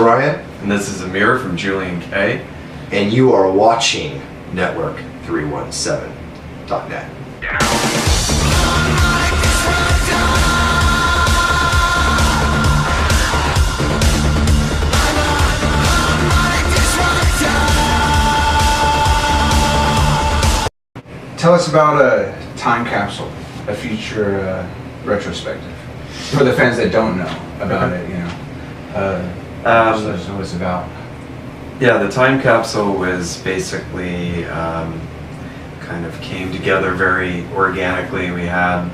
Brian. And this is Amir from Julien K. And you are watching Network317.net. Tell us about a time capsule, a future retrospective, for the fans that don't know about it. What it's about. Yeah, the time capsule was basically kind of came together very organically. We had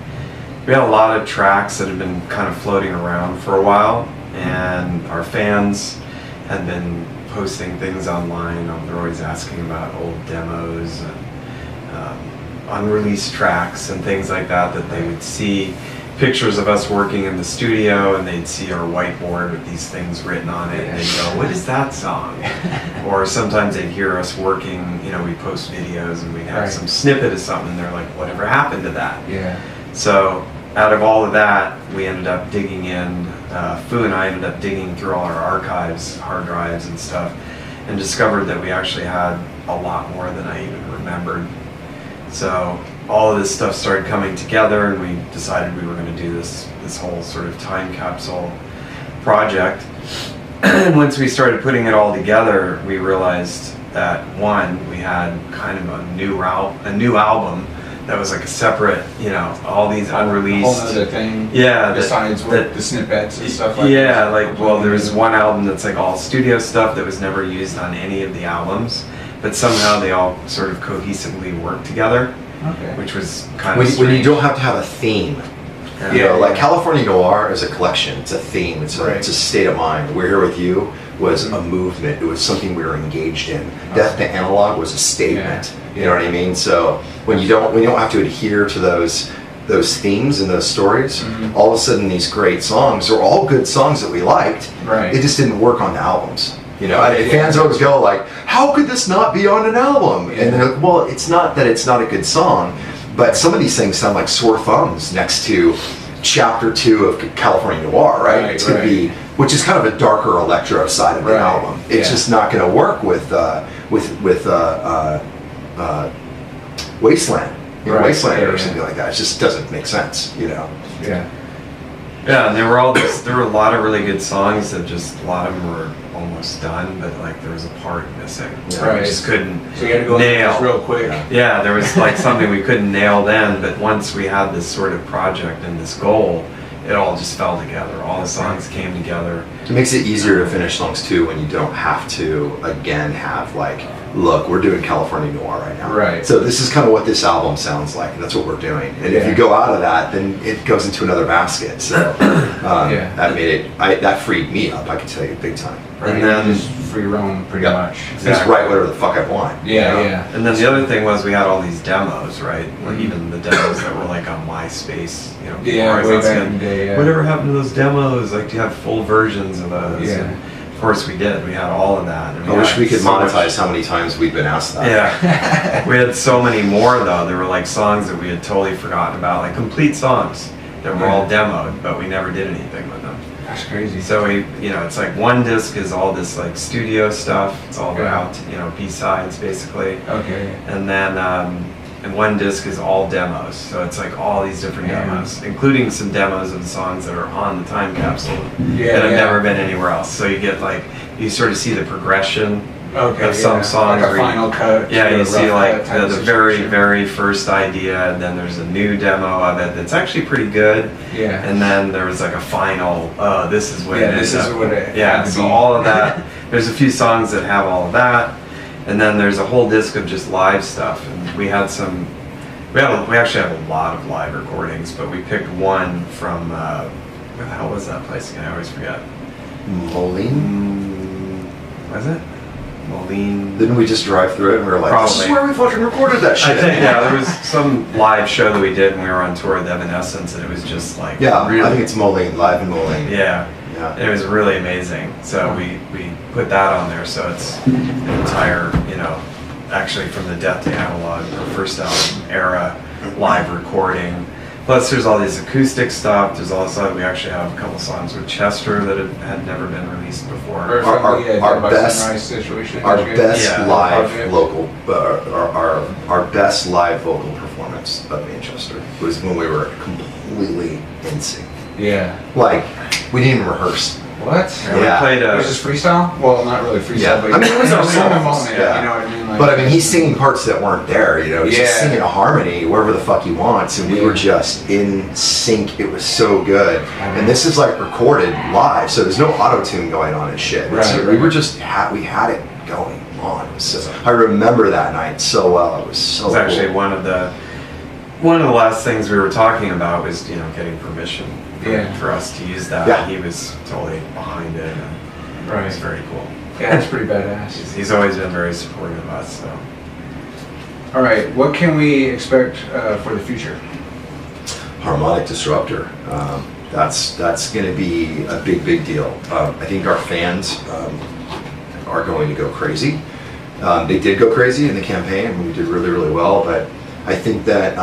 a lot of tracks that had been kind of floating around for a while, and our fans had been posting things online. They're always asking about old demos and unreleased tracks and things like that they would see pictures of us working in the studio, and they'd see our whiteboard with these things written on it, and they'd go, what is that song? Or sometimes they'd hear us working, we post videos and we'd have some snippet of something, and they're like, whatever happened to that? Yeah. So out of all of that, we ended up digging in, Fu and I ended up digging through all our archives, hard drives and stuff, and discovered that we actually had a lot more than I even remembered. So all of this stuff started coming together, and we decided we were going to do this whole sort of time capsule project. And once we started putting it all together, we realized that one, we had kind of a new album that was like a separate, all these unreleased. A whole other thing. Yeah. Besides the snippets and stuff like that. Yeah, there's one album that's like all studio stuff that was never used on any of the albums, but somehow they all sort of cohesively work together. Okay. Which was kind of when you don't have to have a theme. Yeah. California Noir is a collection, it's a theme, it's a state of mind. We're Here With You was a movement, it was something we were engaged in. Death to Analog was a statement, you know what I mean? So when you don't have to adhere to those themes and those stories, all of a sudden these great songs are all good songs that we liked, it just didn't work on the albums. Fans always go like, how could this not be on an album? And they're like, well, it's not that it's not a good song, but some of these things sound like sore thumbs next to chapter 2 of California Noir, right? It's going to be, which is kind of a darker electro side of the album. It's just not going to work with Wasteland, Wasteland or something like that. It just doesn't make sense, Yeah. Yeah, and there were a lot of really good songs that just, a lot of them were almost done, but there was a part missing. We just couldn't so you had to go nail real quick. Yeah, there was something we couldn't nail then, but once we had this sort of project and this goal, it all just fell together. All the songs came together. It makes it easier to finish songs too when you don't have to again have look, we're doing California Noir right now. Right. So this is kind of what this album sounds like, and that's what we're doing. And if you go out of that, then it goes into another basket. So that made it, that freed me up, I can tell you, big time. And then just free roam pretty much. Just write whatever the fuck I want. Yeah. And then the other thing was we had all these demos, right? Even the demos that were on MySpace, way back in the day. Whatever happened to those demos? Do you have full versions of those? Yeah. And of course we did. We had all of that. I wish we could monetize how many times we've been asked that. Yeah. We had so many more though. There were songs that we had totally forgotten about, complete songs that were all demoed, but we never did anything with them. That's crazy. So it's one disc is all this studio stuff. It's all about B-sides basically. Okay. And then and one disc is all demos. So it's all these different demos, including some demos of the songs that are on the time capsule that have never been anywhere else. So you get you sort of see the progression of some songs. Like a final cut. Yeah, you see the very, situation. very first idea, and then there's a new demo of it that's actually pretty good. Yeah. And then there was a final, this is what it is. This is what it Yeah, so all of that, there's a few songs that have all of that, and then there's a whole disc of just live stuff. And we actually have a lot of live recordings, but we picked one from, where the hell was that place again? I always forget. Moline? Was it? Moline. Didn't we just drive through it and we were like, Probably. this is where we fucking recorded that shit? I think, there was some live show that we did when we were on tour with Evanescence, and it was just really, I think it's Moline, live in Moline. Yeah. And it was really amazing. So we put that on there, so it's an entire, actually from the Death to Analog, our first album era, live recording Plus, there's all these acoustic stuff. There's all this stuff. We actually have a couple songs with Chester that had never been released before. Our best situation. live local, our best live vocal performance of Manchester was when we were completely in sync. Yeah. Like, we didn't even rehearse. What? Yeah. We played was this freestyle? Well, not really freestyle, Yeah. but I mean, it was our in the songs, moment, yeah. you know what I mean? Like, But I mean, he's singing parts that weren't there, you know, he's just Yeah. singing a harmony wherever the fuck he wants, and we were just in sync. It was so good. And this is like recorded live, so there's no auto-tune going on and shit. We were just, we had it going on. So I remember that night so well. It was so It was actually cool. one of the last things we were talking about was, you know, getting permission for us to use that. Yeah. He was totally behind it, and it was very cool. Yeah, that's pretty badass. He's always been very supportive of us. So, all right, what can we expect for the future? Harmonic Disruptor. That's going to be a big deal. I think our fans are going to go crazy. They did go crazy in the campaign, and we did really well, but I think that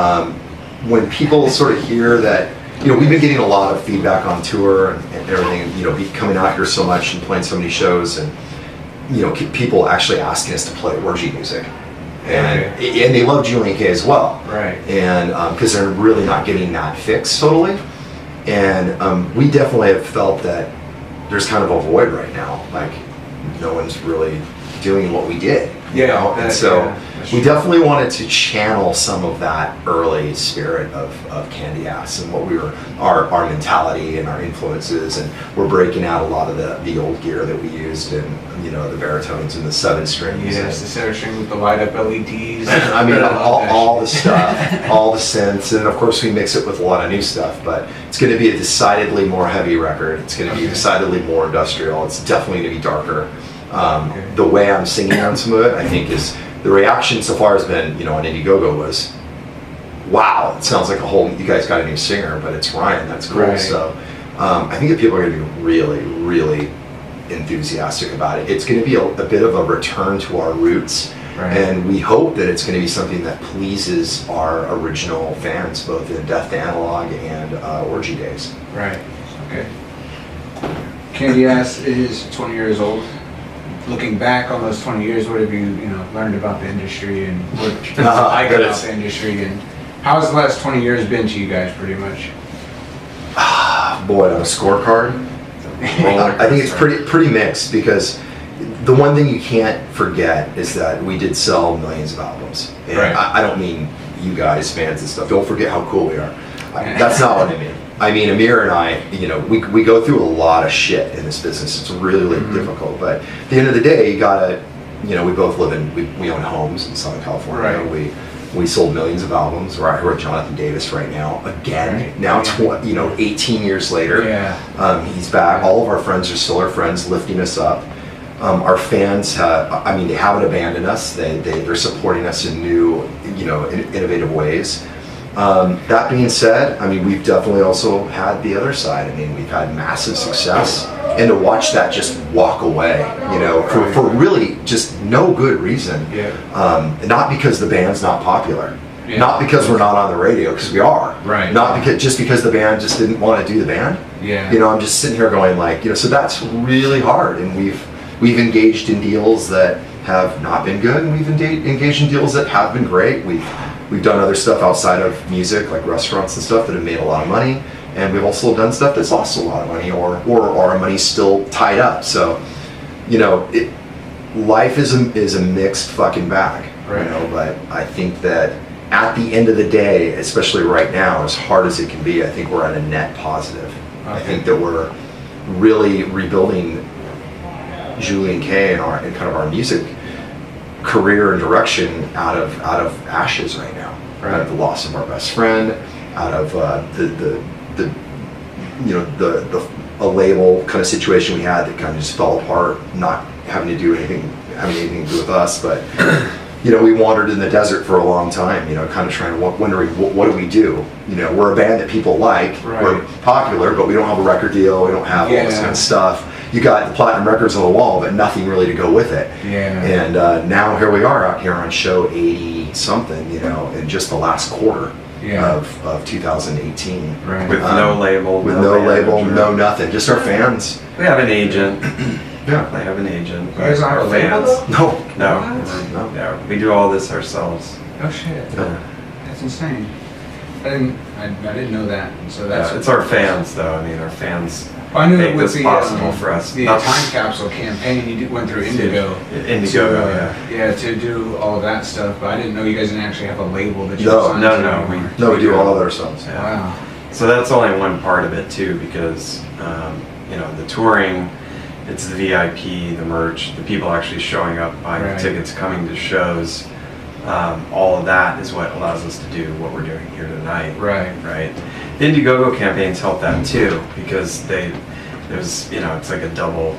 when people sort of hear that, you know, we've been getting a lot of feedback on tour and everything, you know, coming out here so much and playing so many shows, and, you know, people actually asking us to play orgy music. And they love Julien K as well. Right. And because they're really not getting that fix totally. And we definitely have felt that there's kind of a void right now. Like, no one's really doing what we did. You know? And so we definitely wanted to channel some of that early spirit of Candy Ass and what we were, our mentality and our influences, and we're breaking out a lot of the old gear that we used, and, you know, the baritones and the 7 strings. Yes, the 7 string with the light up LEDs. I mean, all the stuff, all the synths, and of course we mix it with a lot of new stuff, but it's going to be a decidedly more heavy record. It's going to be decidedly more industrial. It's definitely going to be darker. The way I'm singing on some of it, I think, is the reaction so far has been, you know, on Indiegogo was, wow, it sounds like a whole, you guys got a new singer, but it's Ryan, that's cool. Right. So I think that people are going to be really enthusiastic about it. It's going to be a bit of a return to our roots, and we hope that it's going to be something that pleases our original fans, both in Death to Analog and Orgy Days. Right. Okay. Candy Ass is 20 years old. Looking back on those 20 years, what have you learned about the industry, and what you like about the industry, and how has the last 20 years been to you guys, pretty much? Boy, on a scorecard, I think it's pretty mixed, because the one thing you can't forget is that we did sell millions of albums. And I don't mean you guys, fans and stuff. Don't forget how cool we are. That's not what I mean. I mean, Amir and I, you know, we go through a lot of shit in this business. It's really difficult. But at the end of the day, you gotta, you know, we both live in, we own homes in Southern California. Right. We sold millions of albums. We're out here with Jonathan Davis right now. Again, now 18 years later, he's back. All of our friends are still our friends, lifting us up. Our fans, I mean, they haven't abandoned us. They're supporting us in new, you know, innovative ways. That being said, I mean, we've definitely also had the other side. I mean, we've had massive success, and to watch that just walk away, you know, for really just no good reason. Not because the band's not popular, not because we're not on the radio, because we are. Not because the band just didn't want to do the band. You know, I'm just sitting here going like, you know, so that's really hard, and we've engaged in deals that have not been good, and we've engaged in deals that have been great. We've done other stuff outside of music, like restaurants and stuff, that have made a lot of money, and we've also done stuff that's lost a lot of money, or our money's still tied up. So, you know, life is a mixed fucking bag, you know. But I think that at the end of the day, especially right now, as hard as it can be, I think we're at a net positive. I think that we're really rebuilding Julien K and kind of our music career and direction out of ashes right now. Out of the loss of our best friend, out of a label kind of situation we had that kind of just fell apart, not having anything to do with us. But you know, we wandered in the desert for a long time, you know, kind of wondering what do we do? You know, we're a band that people like, we're popular, but we don't have a record deal, we don't have all this kind of stuff. You got the platinum records on the wall, but nothing really to go with it. And now here we are out here on show 80 something, you know, in just the last quarter. of 2018. Right. With no label. With no label, manager. no nothing, just our fans. We have an agent. Yeah. They have an agent. You guys aren't Our a label, fans. No. No. What? No. Yeah, we do all this ourselves. Oh shit. Yeah. That's insane. I didn't know that. So that's It's our fans, though. I mean, our fans Well, I knew make it was this the possible for us. The Not- time capsule campaign. You went through Indigo. Indiegogo, to, yeah, to do all of that stuff. But I didn't know you guys didn't actually have a label that you No, signed no, to no, anymore. No, we do all of it ourselves. Yeah. Wow. So that's only one part of it too, because you know, the touring, it's the VIP, the merch, the people actually showing up, buying Right. tickets, coming to shows. All of that is what allows us to do what we're doing here tonight. Right. Right. The Indiegogo campaigns help that too, because there's you know, it's like a double,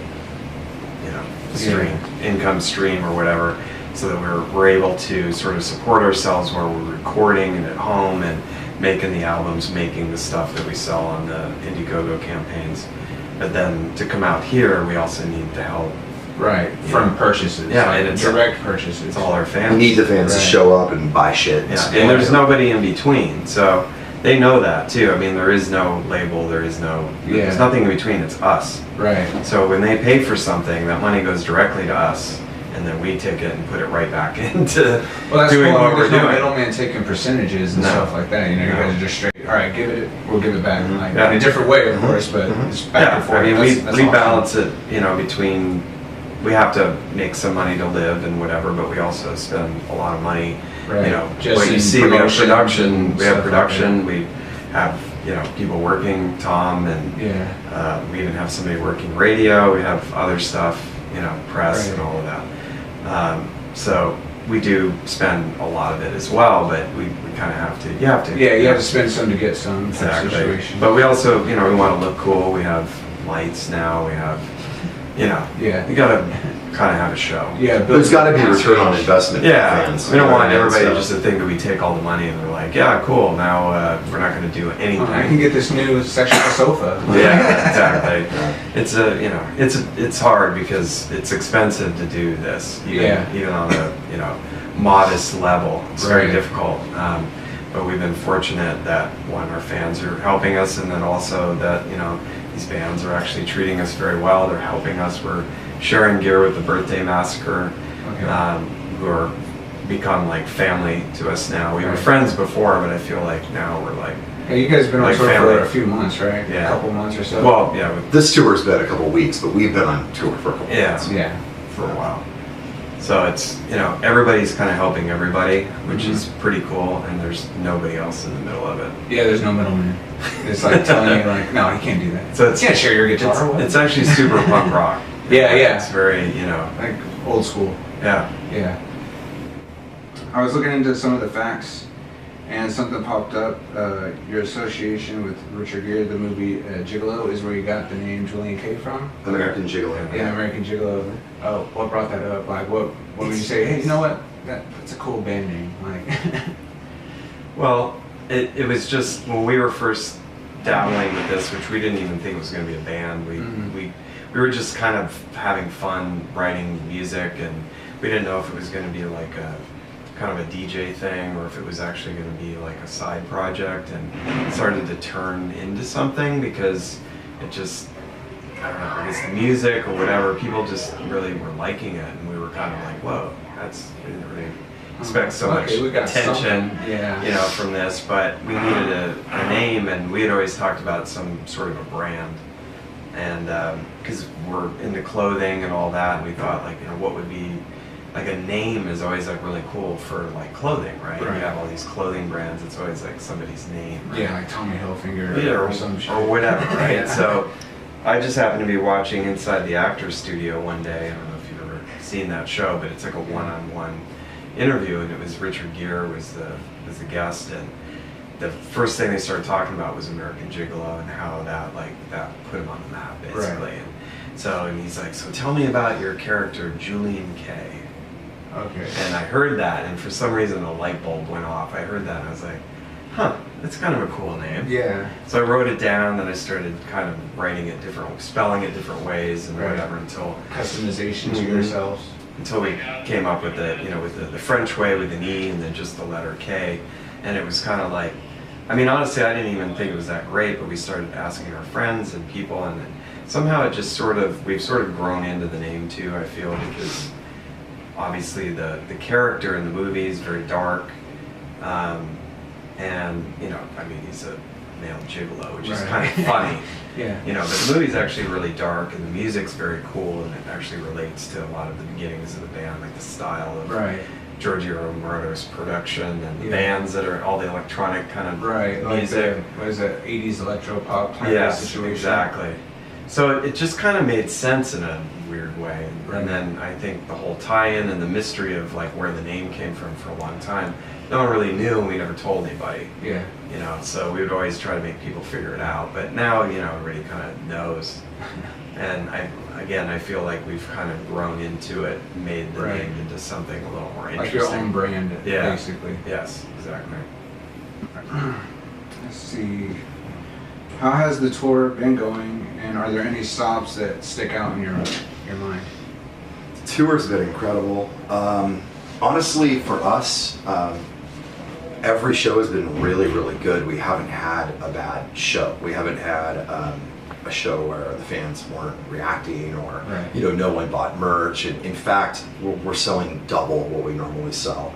you know, stream, income stream or whatever, so that we're able to sort of support ourselves while we're recording and at home and making the albums, making the stuff that we sell on the Indiegogo campaigns. But then to come out here, we also need the help. Right. From purchases. Yeah, like and it's direct purchases. It's all our fans. We need the fans to Right. show up and buy shit. Yeah, and there's nobody in between, so they know that too. I mean, there is no label, there's nothing in between. It's us. Right. So when they pay for something, that money goes directly to us, and then we take it and put it right back into Well, that's doing cool. what we're There's no doing. middleman taking percentages and No. stuff like that. You know, you No. guys are just straight. All right, we'll give it back. Like, Yeah. in a different way, of course, but it's back Yeah, and forth. I mean, That's we awesome. balance it, you know, between, we have to make some money to live and whatever, but we also spend a lot of money, Right. you know, Just what you in see, we have promotions production, and we have stuff like production, we have, you know, people working, Tom, and Yeah. we even have somebody working radio, we have other stuff, you know, press Right. and all of that. So we do spend a lot of it as well, but we kind of have to, you have to. Yeah, you have to spend some to get some. type Exactly. Situation. But we also, you know, we want to look cool. We have lights now. We have, you know, Yeah. we gotta kind of have a show. Yeah, but There's got to be a return on investment. Yeah, for fans. we don't want everybody So- just to think that we take all the money and we're like, yeah, cool. Now we're not going to do anything. Oh, I can get this new sectional sofa. Yeah, exactly. It's a, you know, it's hard because it's expensive to do this. Even on a, you know, modest level. It's very Right. difficult. But we've been fortunate that one, our fans are helping us, and then also that, you know, these bands are actually treating us very well. They're helping us. We're sharing gear with the Birthday Massacre, Okay. who are become like family to us now. We were Right. friends before, but I feel like now we're like, Yeah, you guys have been on Like tour family. for a few months, right? Yeah. A couple months or so. well, yeah, with, This tour's been a couple weeks, but we've been on tour for a couple Yeah. months. yeah. for a while. So it's, you know, everybody's kind of helping everybody, which Mhm. is pretty cool, and there's nobody else in the middle of it. Yeah, there's no middleman. It's like telling you, like, no, you can't do that. So it's, You can't share your guitar. What? it's actually super punk rock. Yeah, yeah. It's very, you know, like old school. yeah. Yeah. I was looking into some of the facts, and something popped up. Your association with Richard Gere, the movie Gigolo, is where you got the name Julien K from. American Gigolo. Yeah, American Gigolo. Oh, what brought that up? Like, what would you say? Hey, you know what? That's a cool band name. Like, Well, it was just when we were first dabbling with this, which we didn't even think was going to be a band. Mhm. We were just kind of having fun writing music, and we didn't know if it was going to be like a kind of a DJ thing or if it was actually going to be like a side project, and it started to turn into something because it just, I don't know, I guess the music or whatever, people just really were liking it, and we were kind of like, whoa, we didn't really expect so much okay, we got attention, something. Yeah. you know, from this, but we needed a name, and we had always talked about some sort of a brand, and because we're into clothing and all that, and we thought, like, you know, what would be like a name is always like really cool for like clothing, right? Right. You have all these clothing brands, it's always like somebody's name, right? Yeah, like Tommy Hilfiger Yeah, or some shit. or whatever, right? Yeah. So I just happened to be watching Inside the Actors Studio one day. I don't know if you've ever seen that show, but it's like a one-on-one interview, and it was Richard Gere was the guest, and the first thing they started talking about was American Gigolo and how that put him on the map, basically. Right. And he's like, so tell me about your character Julien K. Okay. And I heard that, and for some reason a light bulb went off. I heard that, and I was like, huh, that's kind of a cool name. Yeah. So I wrote it down, then I started kind of writing it different, spelling it different ways and Right. whatever until Customization to Mhm. yourselves. we came up with the, you know, with the French way with an E and then just the letter K. And it was kind of like, I mean, honestly, I didn't even think it was that great, but we started asking our friends and people, and then somehow it just we've sort of grown into the name too, I feel, because obviously the character in the movie is very dark, and, you know, I mean, he's a male gigolo, which is kind of funny. Yeah. You know, but the movie's actually really dark, and the music's very cool, and it actually relates to a lot of the beginnings of the band, like the style of Giorgio Moroder's production, and the bands that are all the electronic kind of music. Like what is it, 80s electro pop kind of situation? Exactly. So it just kind of made sense in a weird way. And then I think the whole tie-in and the mystery of like where the name came from for a long time, no one really knew, and we never told anybody. Yeah. You know, so we would always try to make people figure it out. But now, you know, everybody kind of knows. And I feel like we've kind of grown into it, made the name into something a little more interesting. Like your own brand, basically. Yes, exactly. Let's see. How has the tour been going, and are there any stops that stick out in your mind? The tour's been incredible. Honestly, for us, every show has been really, really good. We haven't had a bad show. We haven't had a show where the fans weren't reacting, or you know, no one bought merch. And in fact, we're selling double what we normally sell.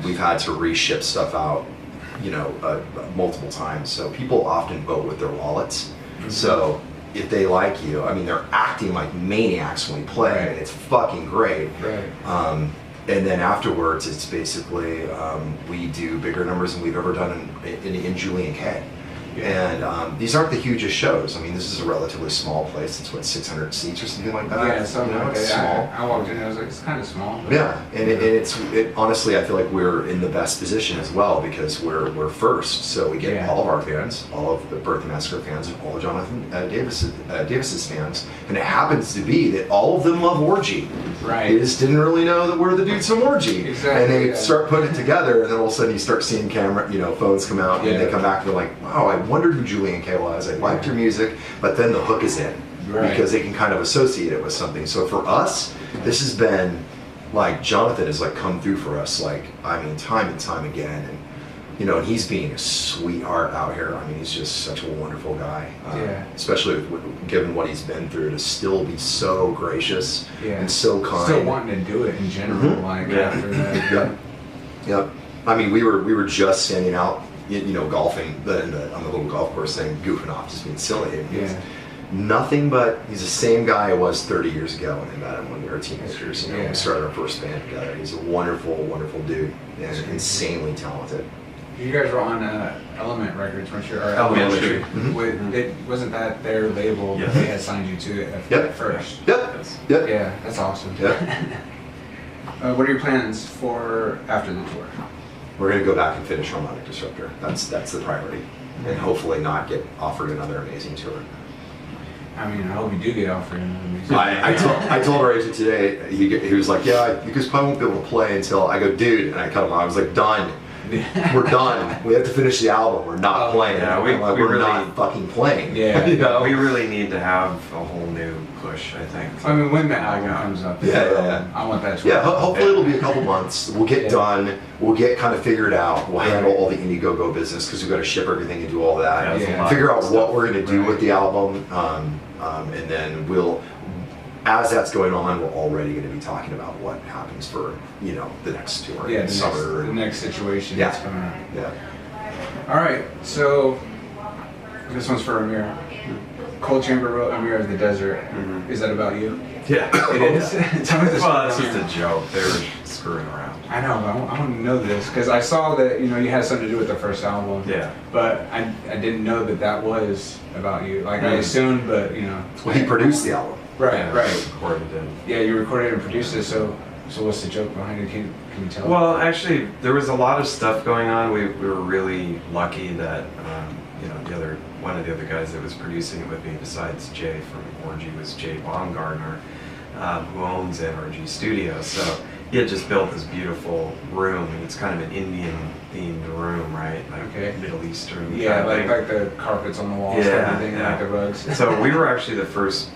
We've had to reship stuff out, you know, multiple times. So people often vote with their wallets. So if they like you, I mean, they're acting like maniacs when we play, and it's fucking great. And then afterwards, it's basically we do bigger numbers than we've ever done in Julien K. And these aren't the hugest shows. I mean, this is a relatively small place. It's what, 600 seats or something like that. Yeah, something like it's that. small. I walked in, I was like, it's kind of small. But yeah, and it honestly, I feel like we're in the best position as well, because we're first, so we get all of our fans, all of the Birthday Massacre fans, and all of Jonathan Davis's fans, and it happens to be that all of them love Orgy. They just didn't really know that we're the dudes from Orgy. And they start putting it together, and then all of a sudden you start seeing phones come out, and they come back and they're like, wow, I wondered who Julien K was. I liked your music, but then the hook is in. Because they can kind of associate it with something. So for us, this has been like, Jonathan has like come through for us, like, I mean, time and time again, and you know, and he's being a sweetheart out here. I mean, he's just such a wonderful guy, especially given what he's been through, to still be so gracious and so kind. Still wanting to do it in general, like after that. Yep. I mean, we were just standing out, you know, golfing on the little golf course thing, goofing off, just being silly. And nothing but, he's the same guy I was 30 years ago when I met him when we were teenagers. You know, we started our first band together. He's a wonderful, wonderful dude, and insanely talented. You guys were on Element Records, weren't you? Or Elementary. Wasn't that their label that they had signed you to at first? Yeah, that's awesome. What are your plans for after the tour? We're going to go back and finish Harmonic Disruptor. That's the priority, and hopefully not get offered another amazing tour. I mean, I hope you do get offered another amazing tour. I told our agent today, he was like, yeah, you guys probably won't be able to play until, I go, dude, and I cut him off. I was like, done. We're done. We have to finish the album. We're not playing. Yeah, we're really not fucking playing. Yeah, you know? We really need to have a whole new push, I think. I mean, when the album comes up, I want that to hopefully it'll be a couple months. We'll get done. We'll get kind of figured out. We'll handle all the Indiegogo business, because we've got to ship everything and do all that. Figure out what we're going to do with the album, and then we'll, as that's going on, we're already going to be talking about what happens for, you know, the next tour. The next situation that's coming up. All right, so this one's for Amir. Cold Chamber wrote Amir of the Desert. Is that about you? Yeah. It is? Tell me this. Well, that's just a joke. They were screwing around. I know, but I want to know this, because I saw that, you know, you had something to do with the first album. Yeah. But I didn't know that was about you. Like, I assumed, but, you know. Well, he produced the album. Right. Recorded it. Yeah, you recorded and produced it, so what's the joke behind it? Can you tell? Well, actually, there was a lot of stuff going on. We were really lucky that, you know, one of the other guys that was producing it with me, besides Jay from Orgy, was Jay Baumgartner, who owns NRG Studio. So he had just built this beautiful room, and it's kind of an Indian-themed room, right? Like Middle Eastern. Yeah, like the carpets on the walls and everything, like the rugs. So we were actually the first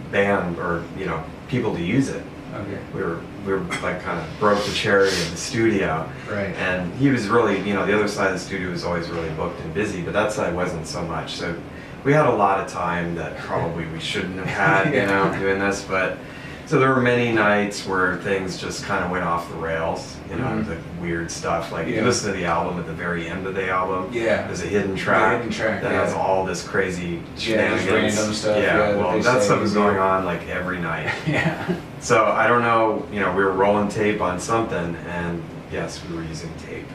band, or, you know, people to use it. Okay. We were like kind of broke the cherry in the studio. Right. And he was really, you know, the other side of the studio was always really booked and busy, but that side wasn't so much. So we had a lot of time that probably we shouldn't have had, Yeah. you know, doing this. But so there were many nights where things just kind of went off the rails, you know, the weird stuff. Like if you listen to the album, at the very end of the album, there's a hidden track, that has all this crazy shenanigans. Random stuff. Well, that stuff was going on like every night. So I don't know, you know, we were rolling tape on something, and yes, we were using tape.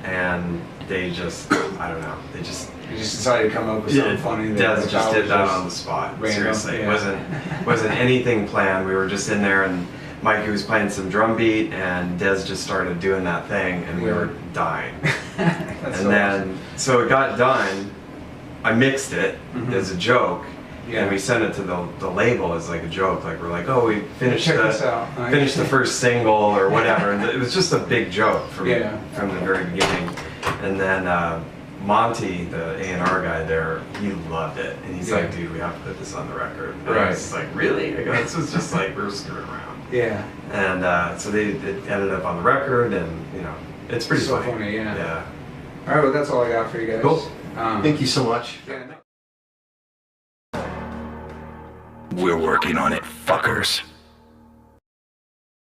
And they just, I don't know, they just decided to come up with something funny. Des just did that on the spot. Random, Seriously, it wasn't anything planned. We were just in there, and Mikey was playing some drum beat, and Des just started doing that thing, and we were dying. So it got done. I mixed it as a joke. And we sent it to the label as like a joke, like we're like, oh, we finished the first single or whatever, and it was just a big joke from the very beginning. And then Monty, the A&R guy there, he loved it, and he's like, dude, we have to put this on the record. And I was like, really? I go, this was just like we were screwing around. And so it ended up on the record, and you know, it's pretty funny. All right, well, that's all I got for you guys. Cool. Thank you so much. We're working on it, fuckers.